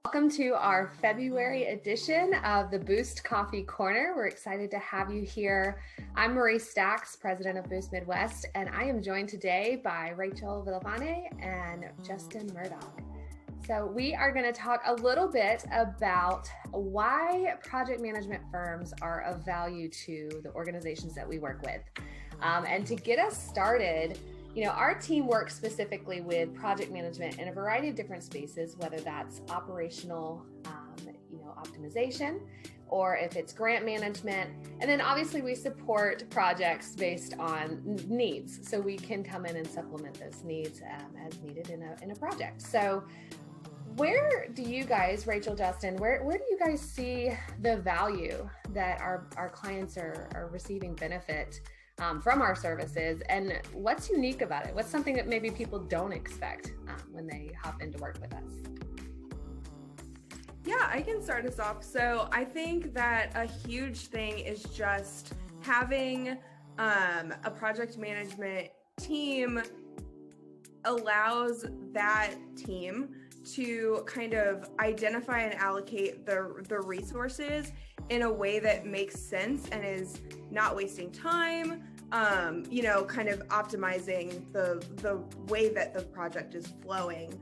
Welcome to our February edition of the Boost Coffee Corner. We're excited to have you here. I'm Marie Stacks, president of Boost Midwest, and I am joined today by Rachel Villavane and Justin Murdoch. So we are going to talk a little bit about why project management firms are of value to the organizations that we work with. And to get us started, our team works specifically with project management in a variety of different spaces, whether that's operational, optimization, or if it's grant management. And then obviously we support projects based on needs. So we can come in and supplement those needs as needed in a project. So where do you guys, Rachel, Justin, where do you guys see the value that our clients are receiving benefit from our services, and what's unique about it? What's something that maybe people don't expect when they hop into work with us? Yeah, I can start us off. So I think that a huge thing is just having a project management team allows that team to kind of identify and allocate the resources in a way that makes sense and is not wasting time, kind of optimizing the way that the project is flowing,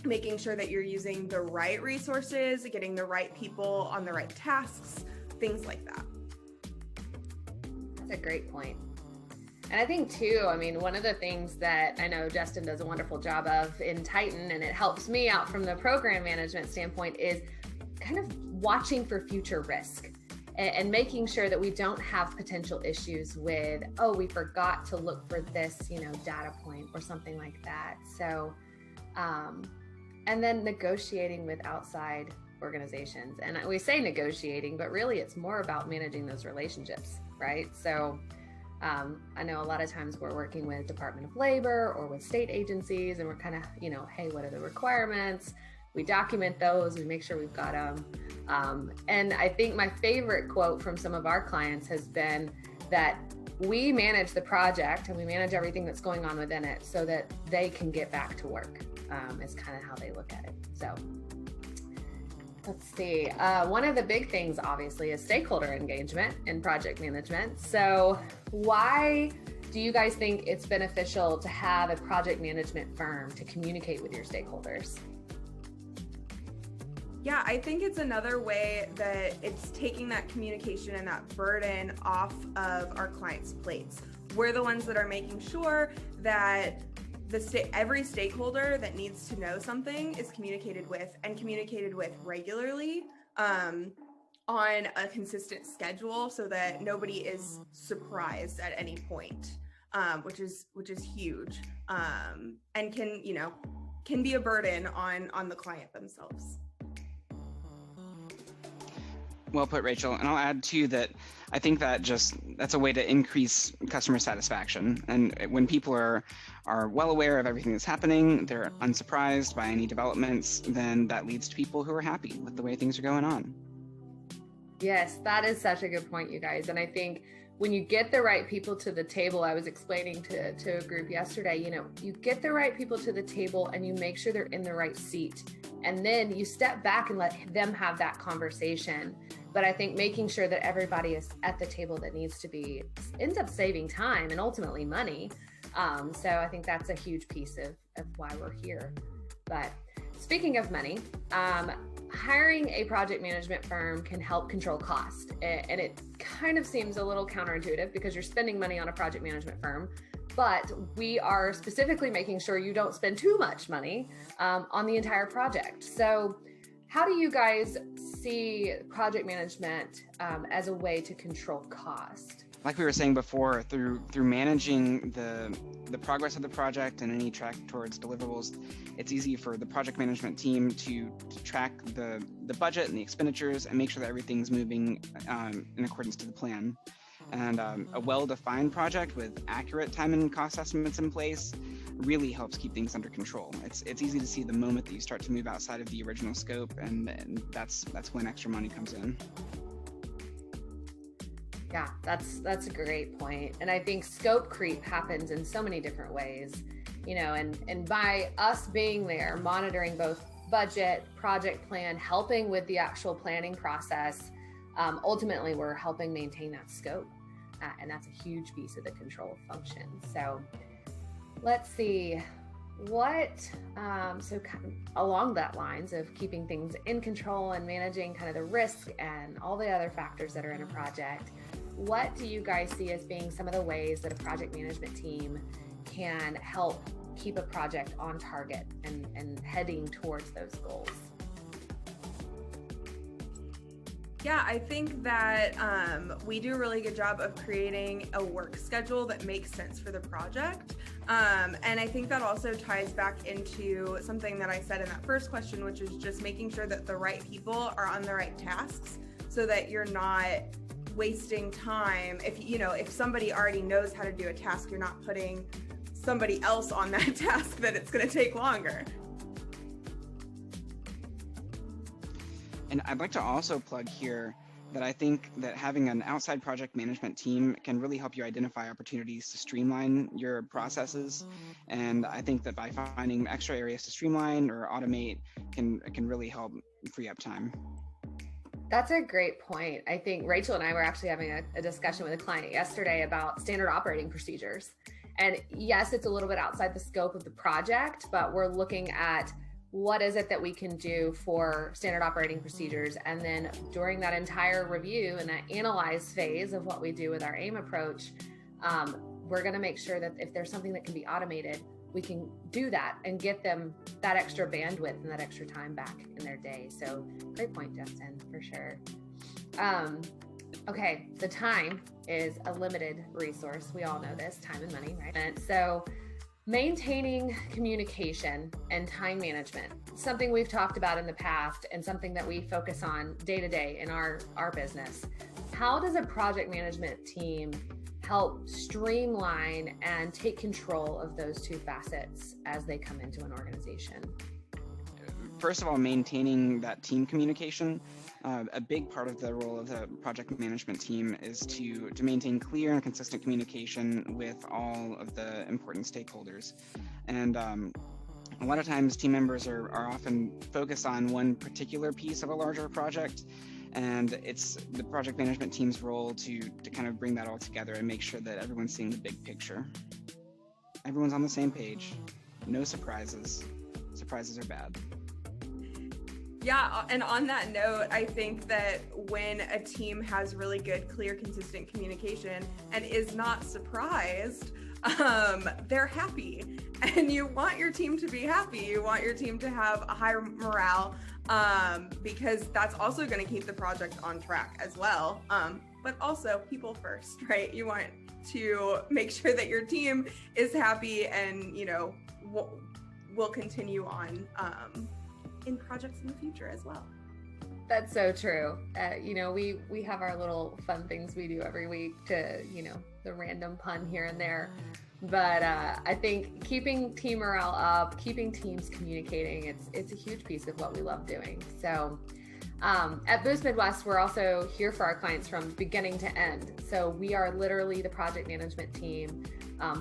making sure that you're using the right resources, getting the right people on the right tasks, things like that. That's a great point. And I think too, one of the things that I know Justin does a wonderful job of in Titan, and it helps me out from the program management standpoint, is kind of watching for future risk and making sure that we don't have potential issues with, we forgot to look for this, data point or something like that. So, and then negotiating with outside organizations. And we say negotiating, but really it's more about managing those relationships, right? So I know a lot of times we're working with Department of Labor or with state agencies, and we're kind of, hey, what are the requirements? We document those, we make sure we've got them. And I think my favorite quote from some of our clients has been that we manage the project and we manage everything that's going on within it so that they can get back to work, is kind of how they look at it. So let's see. One of the big things, obviously, is stakeholder engagement in project management. So why do you guys think it's beneficial to have a project management firm to communicate with your stakeholders? Yeah, I think it's another way that it's taking that communication and that burden off of our clients' plates. We're the ones that are making sure that every stakeholder that needs to know something is communicated with regularly on a consistent schedule, so that nobody is surprised at any point, which is huge, and can be a burden on the client themselves. Well put, Rachel. And I'll add too that I think that that's a way to increase customer satisfaction. And when people are well aware of everything that's happening, they're unsurprised by any developments, then that leads to people who are happy with the way things are going on. Yes, that is such a good point, you guys. And I think when you get the right people to the table, I was explaining to a group yesterday, you get the right people to the table and you make sure they're in the right seat. And then you step back and let them have that conversation. But I think making sure that everybody is at the table that needs to be ends up saving time and ultimately money. So I think that's a huge piece of why we're here. But speaking of money, hiring a project management firm can help control cost. And it kind of seems a little counterintuitive because you're spending money on a project management firm, but we are specifically making sure you don't spend too much money on the entire project. So how do you guys see project management as a way to control cost? Like we were saying before, through managing the progress of the project and any track towards deliverables, it's easy for the project management team to track the budget and the expenditures and make sure that everything's moving in accordance to the plan. And a well-defined project with accurate time and cost estimates in place really helps keep things under control. It's easy to see the moment that you start to move outside of the original scope, and that's when extra money comes in. Yeah, that's a great point. And I think scope creep happens in so many different ways, and by us being there, monitoring both budget, project plan, helping with the actual planning process. Ultimately, we're helping maintain that scope. And that's a huge piece of the control function. So let's see so kind of along that lines of keeping things in control and managing kind of the risk and all the other factors that are in a project, what do you guys see as being some of the ways that a project management team can help keep a project on target and heading towards those goals? Yeah, I think that we do a really good job of creating a work schedule that makes sense for the project. And I think that also ties back into something that I said in that first question, which is just making sure that the right people are on the right tasks so that you're not wasting time. If somebody already knows how to do a task, you're not putting somebody else on that task that it's going to take longer. And I'd like to also plug here that I think that having an outside project management team can really help you identify opportunities to streamline your processes. And I think that by finding extra areas to streamline or automate can really help free up time. That's a great point. I think Rachel and I were actually having a discussion with a client yesterday about standard operating procedures. And yes, it's a little bit outside the scope of the project, but we're looking at what is it that we can do for standard operating procedures. And then during that entire review and that analyze phase of what we do with our AIM approach, we're going to make sure that if there's something that can be automated, we can do that and get them that extra bandwidth and that extra time back in their day. So great point, Justin, for sure. Okay, so time is a limited resource. We all know this, time and money, right? And so maintaining communication and time management, something we've talked about in the past and something that we focus on day to day in our business. How does a project management team help streamline and take control of those two facets as they come into an organization? First of all, maintaining that team communication. A big part of the role of the project management team is to maintain clear and consistent communication with all of the important stakeholders. And a lot of times team members are often focused on one particular piece of a larger project, and it's the project management team's role to kind of bring that all together and make sure that everyone's seeing the big picture. Everyone's on the same page, no surprises. Surprises are bad. Yeah, and on that note, I think that when a team has really good, clear, consistent communication and is not surprised, they're happy. And you want your team to be happy. You want your team to have a higher morale, because that's also going to keep the project on track as well. But also people first, right? You want to make sure that your team is happy and, will continue on in projects in the future as well. That's so true. We have our little fun things we do every week to, the random pun here and there. But I think keeping team morale up, keeping teams communicating, it's a huge piece of what we love doing. So at Boost Midwest, we're also here for our clients from beginning to end. So we are literally the project management team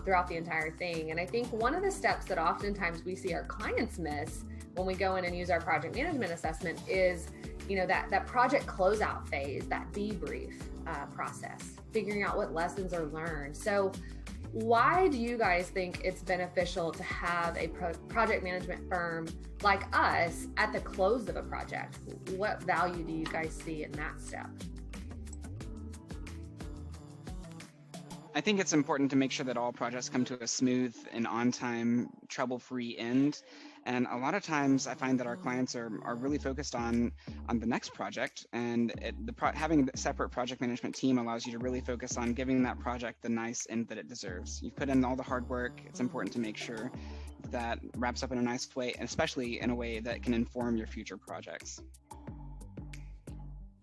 throughout the entire thing. And I think one of the steps that oftentimes we see our clients miss when we go in and use our project management assessment is, that project closeout phase, that debrief process, figuring out what lessons are learned. So why do you guys think it's beneficial to have a project management firm like us at the close of a project? What value do you guys see in that step? I think it's important to make sure that all projects come to a smooth and on-time, trouble-free end. And a lot of times I find that our clients are really focused on the next project, and having a separate project management team allows you to really focus on giving that project the nice end that it deserves. You've put in all the hard work. It's important to make sure that wraps up in a nice way, and especially in a way that can inform your future projects.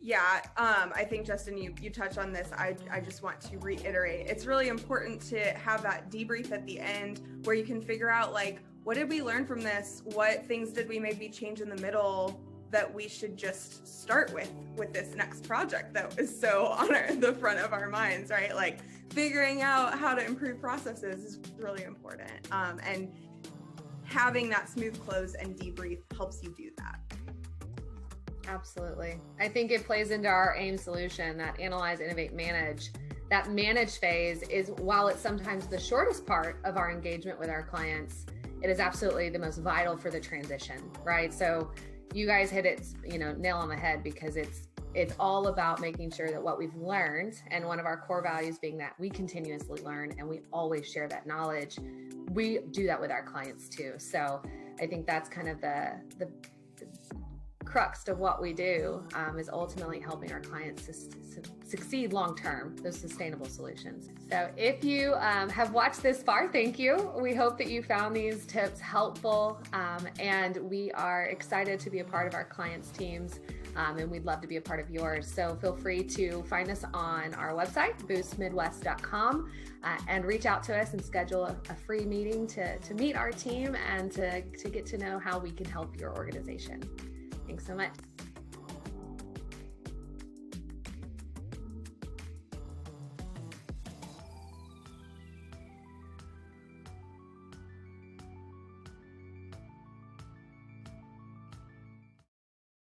Yeah, I think, Justin, you touched on this. I just want to reiterate, it's really important to have that debrief at the end where you can figure out, what did we learn from this? What things did we maybe change in the middle that we should just start with this next project that was so on the front of our minds, right? Figuring out how to improve processes is really important. And having that smooth close and debrief helps you do that. Absolutely. I think it plays into our AIM solution, that analyze, innovate, manage. That manage phase is, while it's sometimes the shortest part of our engagement with our clients, it is absolutely the most vital for the transition, right? So you guys hit it, nail on the head, because it's all about making sure that what we've learned, and one of our core values being that we continuously learn and we always share that knowledge, we do that with our clients too. So I think that's kind of the crux of what we do, is ultimately helping our clients to succeed long-term, those sustainable solutions. So if you have watched this far, thank you. We hope that you found these tips helpful, and we are excited to be a part of our clients' teams, and we'd love to be a part of yours. So feel free to find us on our website, boostmidwest.com, and reach out to us and schedule a free meeting to meet our team and to get to know how we can help your organization. Thanks so much.